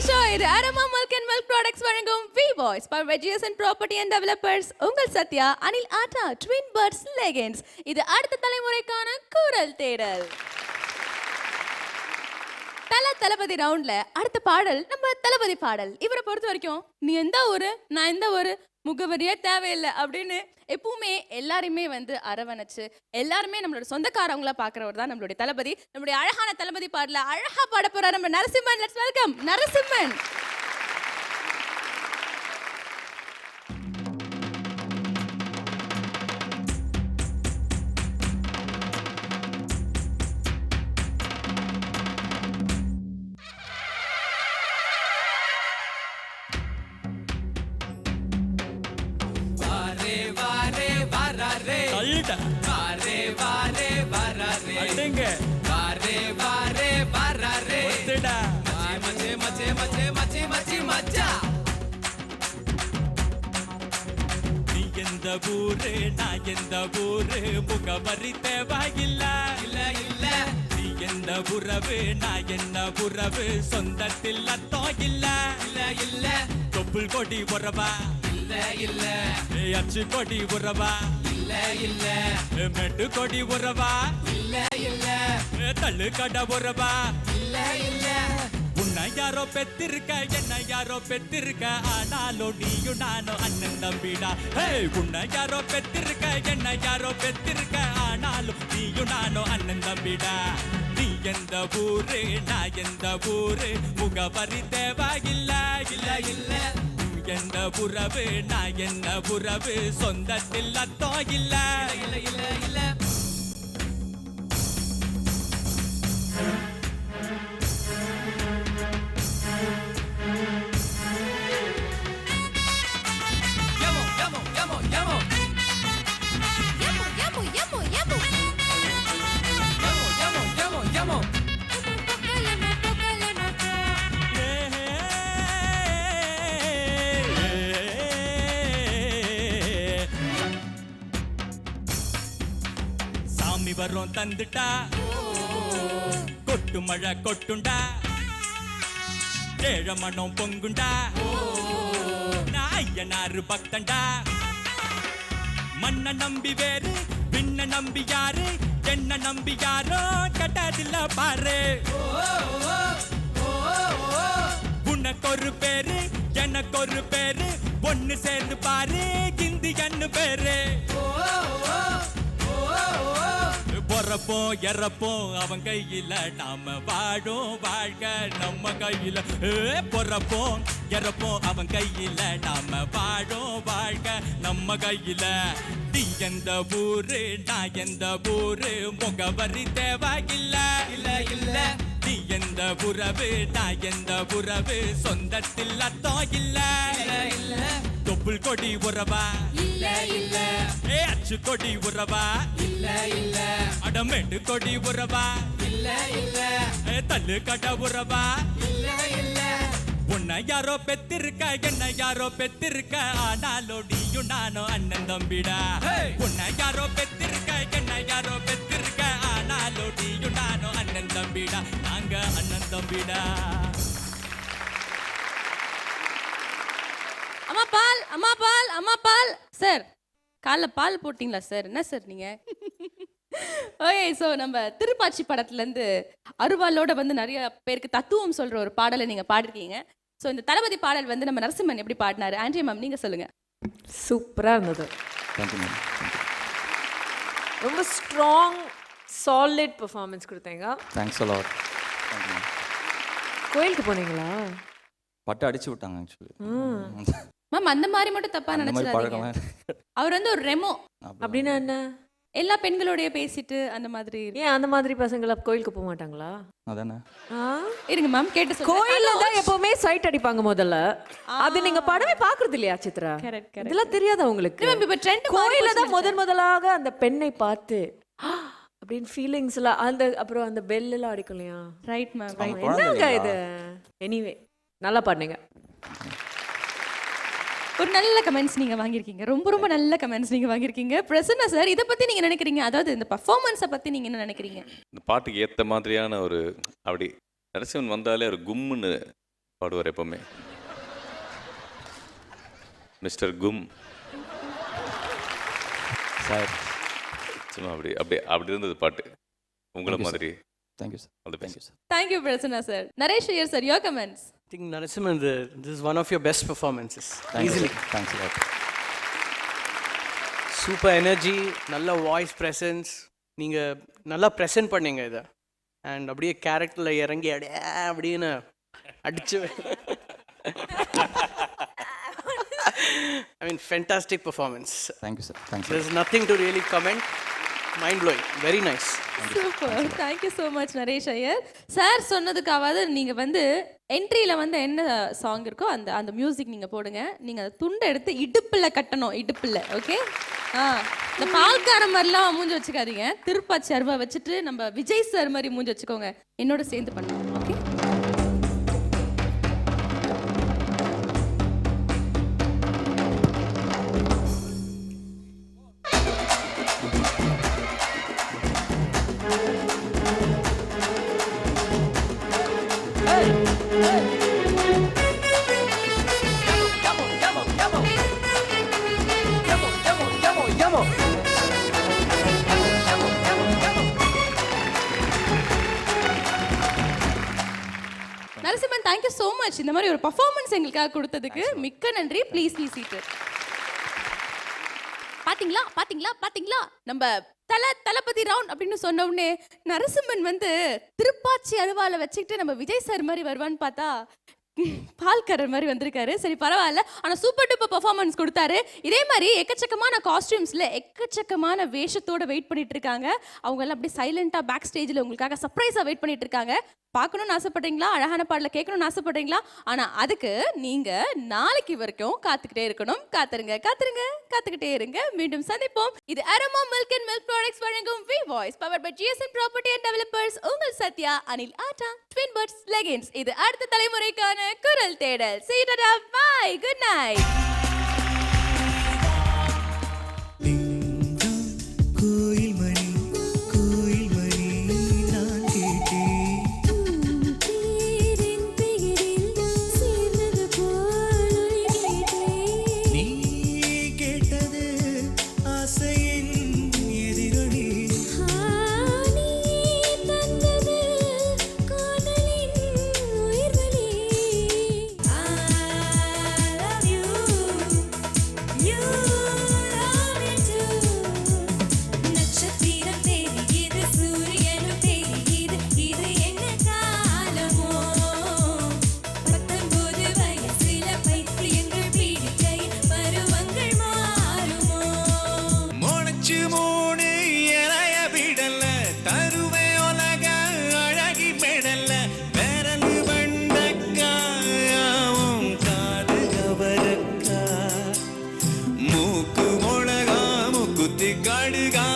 Show இது Aroma milk and milk products வழங்கும் V voice for வெஜியர்ஸ் அண்ட் ப்ராப்பர்ட்டி அண்ட் டெவலப்பர்ஸ். உங்கள் Sathya, Anil atta, twin birds leggings. இது அடுத்த தலைமுறைக்கான குரல் தேடல். தளபதி ரவுண்ட்ல அடுத்த பாடல் நம்ம தளபதி பாடல். இவரை பொறுத்த வரைக்கும் நீ எந்த ஊரு, நான் எந்த ஊரு, முகவரியே தேவையில்லை அப்படின்னு எப்பவுமே எல்லாருமே வந்து அரவணைச்சு எல்லாருமே நம்மளோட சொந்தக்காரவங்களா பாக்குறவர் தான் நம்மளுடைய தளபதி. நம்மளுடைய அழகான தளபதி பாடல அழகா பாட போறாரு நம்ம நரசிம்மன். Let's welcome Narasimhan. நீ எந்த ஊரு, நான் எந்த ஊரு, முகவரி தேவையில்ல. நீ எந்த உறவு, நான் என்ன உறவு, சொந்தத்தில் அர்த்தம் இல்ல. தொப்புள் கொடி உறவா இல்ல, அச்சு கொடி உறவா இல்ல, மெட்டு கொடி உறவா இல்ல, தள்ளு கடை உறவா இல்ல. உன்னை யாரோ பெத்திருக்க, என்ன யாரோ பெத்திருக்க, ஆனாலும் நீயும் நானும் அண்ணன் தம்பிடா. உன்னை யாரோ பெத்திருக்க, என்ன யாரோ பெத்திருக்க, ஆனாலும் நீயும் நானும் அண்ணன் தம்பிடா. நீ எந்த ஊரு, நான் எந்த ஊரு, முகவரி தேவையில்ல. எந்த உறவு, நான் என்ன உறவு, சொந்தத்தில் அர்த்தம் இல்ல. சாமி வரும் தந்துட்டா, கொட்டு மழை கொட்டுண்டா, ஏழ மனம் பொங்குண்டா, நான் ஐயனாரு பக்தண்டா. மண்ண நம்பி வேறு, பின்ன நம்பி யாரு, என்ன நம்பி யாரோ கட்டதில்ல பாரு. உனக்கு ஒரு பேரு, எனக்கு ஒரு பேரு, ஒன்னு சேர்ந்து பாரு, கிந்தி கண்ணு பேரு. பொறப்போம் எறப்போம் அவன் கையில, நாம வாழும் வாழ்க நம்ம கையில. பொறப்போம் எறப்போம் அவன் கையில, நாம வாழும் வாழ்க நம்ம கையில. நீ எந்த ஊரு, நான் எந்த ஊரு, முகவரி தேவையில்ல. நீ எந்த உறவு, நான் எந்த உறவு, சொந்தத்தில் அர்த்தம் இல்ல. தொப்புள் கொடி உறவா இல்ல, அச்சு கொடி உறவா இல்ல, அடமெட்டு கொடி உறவா இல்ல, தள்ளு கடை உறவா இல்ல. உன்னை யாரோ பெத்திருக்க, என்ன யாரோ பெத்திருக்க, ஆனாலும் நீயும் நானும் அண்ணன் தம்பிடா. உன்னை யாரோ பெத்திருக்க, என்ன யாரோ பெத்திருக்க, ஆனாலும் நீயும் நானும் அண்ணன் தம்பிடா. நாங்க அண்ணன் தம்பிடா. அம்மா பால், அம்மா பால், அம்மா பால். சார் காலைல பால் போட்டிங்களா சார்? என்ன சார் நீங்க? ஓகே, ஸோ நம்ம திருப்பாச்சி படத்துலேருந்து அருவாளோட வந்து நிறைய பேருக்கு தத்துவம் சொல்ற ஒரு பாடலை நீங்க பாடிருக்கீங்க. ஸோ இந்த தளபதி பாடல் வந்து நம்ம நரசிம்மன் எப்படி பாடினாரு? ஆண்ட்ரியா மேம் நீங்க சொல்லுங்க. சூப்பராக இருந்தது. ரொம்ப ஸ்ட்ராங் சாலிட் பெர்ஃபார்மன்ஸ் கொடுத்தீங்க. Thanks a lot. கோயிலுக்கு போனீங்களா? பட்டு அடிச்சு விட்டாங்க ஆக்சுவலி. மேம் அந்த மாதிரி மட்டும் தப்பா நினைச்சிடாதீங்க. அவர் வந்து ஒரு ரெமோ. அப்படின்னா என்ன? எல்லா பெண்களோடய பேசிட்டு அந்த மாதிரி. ஏன் அந்த மாதிரி பசங்கள கோயிலுக்கு போக மாட்டாங்களா? அதானே. இருங்க மேம் கேட்டு சொல்றேன். கோயில்ல தான் எப்பவுமே சைட் அடிப்பாங்க முதல்ல. அது நீங்க படமே பாக்குறது இல்லையா சித்ரா? இதெல்லாம் தெரியாதா உங்களுக்கு? கோயில்ல தான் முதலாக அந்த பெண்ணை பார்த்து அப்படின்னு ஃபீலிங்ஸ்ல அந்த அப்புறம் அந்த பெல் எல்லாம் அடிக்கும் இல்லையா? Right ma'am. என்னங்க இது? எனிவே நல்லா பாடுங்க. ஒரு நல்ல கமெண்ட்ஸ் நீங்க வாங்கியிருக்கீங்க. ரொம்ப ரொம்ப நல்ல கமெண்ட்ஸ் நீங்க வாங்கியிருக்கீங்க. பிரசன்னா சார் இதை பத்தி நீங்க நினைக்கிறீங்க? அதாவது இந்த பர்ஃபார்மன்ஸை பத்தி நீங்க என்ன நினைக்கிறீங்க? இந்த பாட்டுக்கு ஏற்ற மாதிரியான ஒரு அப்படி நரசிம்மன் வந்தாலே ஒரு கும்முன்னு பாடுவார் எப்பவுமே. மிஸ்டர் கும் சார் சும்மா அப்படி இருந்தது பாட்டு உங்களை Thank you, மாதிரி. Thank you sir All the best. Thank you sir thank you Prasanna sir. Naresh Iyer sir, your comments. I think Narasimhan, this is one of your best performances. Easily. Thanks lot. Super energy, நல்ல voice presence. நீங்கள் நல்லா present பண்ணீங்க இதை. And அப்படியே கேரக்டரில் இறங்கி அப்படின்னு அடிச்சு. I mean, fantastic performance. Thank you sir thanks. There's nothing to really comment. Mind blowing. Very nice. Super, thank you so much Naresh Iyer sir. சொன்னதுக்காவது நீங்கள் வந்து என்ட்ரியில் வந்து என்ன சாங் இருக்கோ அந்த மியூசிக் நீங்கள் போடுங்க. நீங்கள் அந்த துண்டை எடுத்து இடுப்பில் கட்டணும், இடுப்பில். ஓகே. இந்த பால்கார மாதிரிலாம் மூஞ்சி வச்சுக்காதீங்க. திருப்பாச்சி அருவா வச்சுட்டு நம்ம விஜய் சார் மாதிரி மூஞ்சி வச்சுக்கோங்க. என்னோட சேர்ந்து பண்ணுவோம். Okay. Narasimhan, thank you so much. இந்த மாதிரி ஒரு பர்ஃபார்மன்ஸ் எங்களுக்காக கொடுத்ததுக்கு மிக்க நன்றி. ப்ளீஸ் சீட்டு. பாத்தீங்களா பாத்தீங்களா பாத்தீங்களா, நம்ம தளபதி ரவுண்ட் அப்படின்னு சொன்ன உடனே நரசிம்மன் வந்து திருப்பாச்சி அருவால வச்சுக்கிட்டு நம்ம விஜய் சார் மாதிரி வருவான்னு பார்த்தா பால்கரர் மாதிரி வந்திருக்காரு. சரி பரவாயில்ல, ஆனால் சூப்பர் டூப்பர் பர்ஃபார்மன்ஸ் கொடுத்தாரு. இதே மாதிரி எக்கச்சக்கமான காஸ்டியூம்ஸில் எக்கச்சக்கமான வேஷத்தோட வெயிட் பண்ணிட்டு இருக்காங்க. அவங்க எல்லாம் அப்படியே சைலண்டாக பேக் ஸ்டேஜில் உங்களுக்காக சர்ப்ரைஸாக வெயிட் பண்ணிட்டு இருக்காங்க. பார்க்கணும்னு ஆசைப்படுறீங்களா? அழகான பாடல கேட்கணும்னு ஆசைப்படுறீங்களா? ஆனால் அதுக்கு நீங்கள் நாளைக்கு வரைக்கும் காத்துக்கிட்டே இருக்கணும். காத்துக்கிட்டே இருங்க. மீண்டும் சந்திப்போம். இது Aroma milk and milk products வழங்கும் V voice powered by GSM property and developers. உங்கள் Sathya, Anil atta, twin birds leggings. இது அடுத்த தலைமுறைக்கான குரல் தேடல். See you later. Bye. Good night. காடுகா